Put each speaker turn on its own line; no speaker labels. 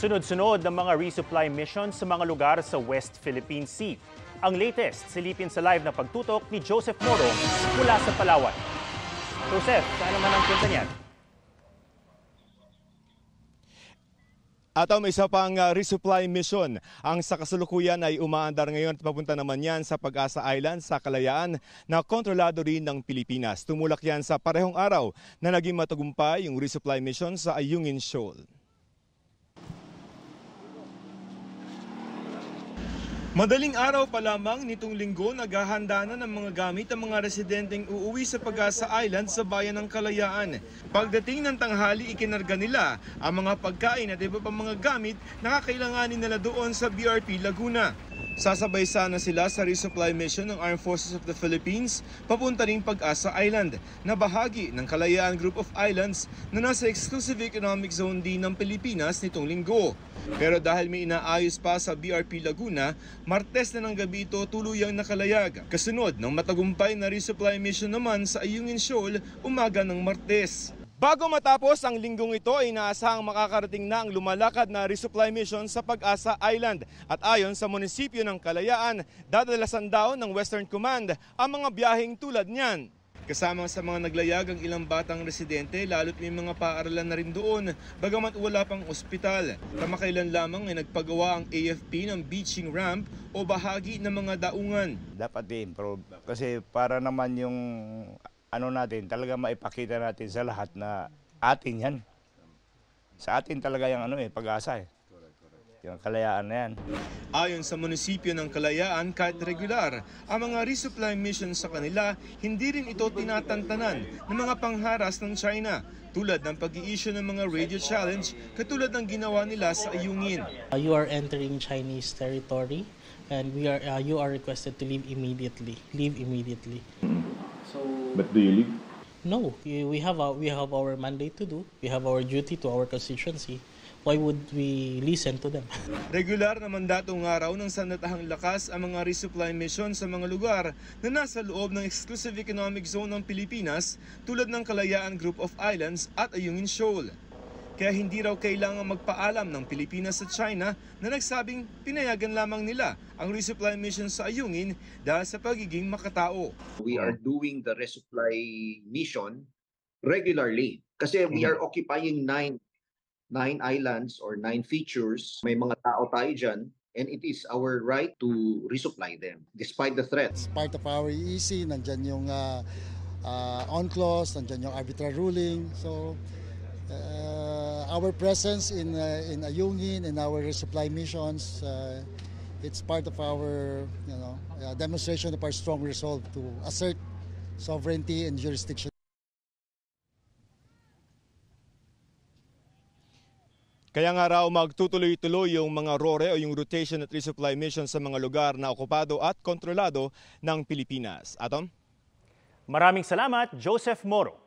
Sunod-sunod ng mga resupply missions sa mga lugar sa West Philippine Sea. Ang latest, silipin sa live na pagtutok ni Joseph Moro mula sa Palawan. Joseph, saan naman ang kwenta niyan?
At may isa pang resupply mission. Ang sa kasalukuyan ay umaandar ngayon at papunta naman yan sa Pag-asa Island sa Kalayaan na kontrolado rin ng Pilipinas. Tumulak yan sa parehong araw na naging matagumpay yung resupply mission sa Ayungin Shoal. Madaling araw pa lamang nitong linggo naghahanda na ng mga gamit ang mga residenteng uuwi sa Pag-asa Island sa bayan ng Kalayaan. Pagdating ng tanghali, ikinarga nila ang mga pagkain at iba pang mga gamit na kakailanganin nila doon sa BRP Laguna. Sasabay sana sila sa resupply mission ng Armed Forces of the Philippines papunta ring Pag-asa Island na bahagi ng Kalayaan Group of Islands na nasa Exclusive Economic Zone din ng Pilipinas nitong linggo. Pero dahil may inaayos pa sa BRP Laguna, Martes na ng gabi ito tuluyang nakalayag. Kasunod ng matagumpay na resupply mission naman sa Ayungin Shoal umaga ng Martes. Bago matapos ang linggong ito ay inaasahang makakarating na ang lumalakad na resupply mission sa Pag-asa Island. At ayon sa munisipyo ng Kalayaan, dadalasan daw ng Western Command ang mga biyaheng tulad niyan. Kasama sa mga naglayag ang ilang batang residente, lalo't may mga paaralan na rin doon, bagamat wala pang ospital. Kamakailan lamang ay nagpagawa ang AFP ng beaching ramp o bahagi ng mga daungan.
Dapat i-improve kasi para naman yung natin, talaga maipakita natin sa lahat na atin yan. Sa atin talaga yung Pag-asa yung Kalayaan na yan.
Ayon sa munisipyo ng Kalayaan, kahit regular, ang mga resupply mission sa kanila, hindi rin ito tinatantanan ng mga pangharas ng China, tulad ng pag-i-issue ng mga radio challenge katulad ng ginawa nila sa Ayungin.
You are entering Chinese territory and you are requested to leave immediately. Leave immediately.
But do you leave?
No, we have our mandate to do. We have our duty to our constituency. Why would we listen to them?
Regular na mandatong araw ng sandatahang lakas ang mga resupply mission sa mga lugar na nasa loob ng Exclusive Economic Zone ng Pilipinas tulad ng Kalayaan Group of Islands at Ayungin Shoal. Kaya hindi raw kailangang magpaalam ng Pilipinas sa China na nagsabing pinayagan lamang nila ang resupply mission sa Ayungin dahil sa pagiging makatao.
We are doing the resupply mission regularly kasi we are occupying nine islands or 9 features. May mga tao tayo dyan and it is our right to resupply them despite the threats.
Part of our EEC, nandyan yung on-clause, nandyan yung arbitral ruling. So our presence in Ayungin and our resupply missions, it's part of our demonstration of our strong resolve to assert sovereignty and jurisdiction.
Kaya nga raw magtutuloy-tuloy yung mga RORE o yung rotation at resupply mission sa mga lugar na okupado at kontrolado ng Pilipinas. Atom?
Maraming salamat, Joseph Moro.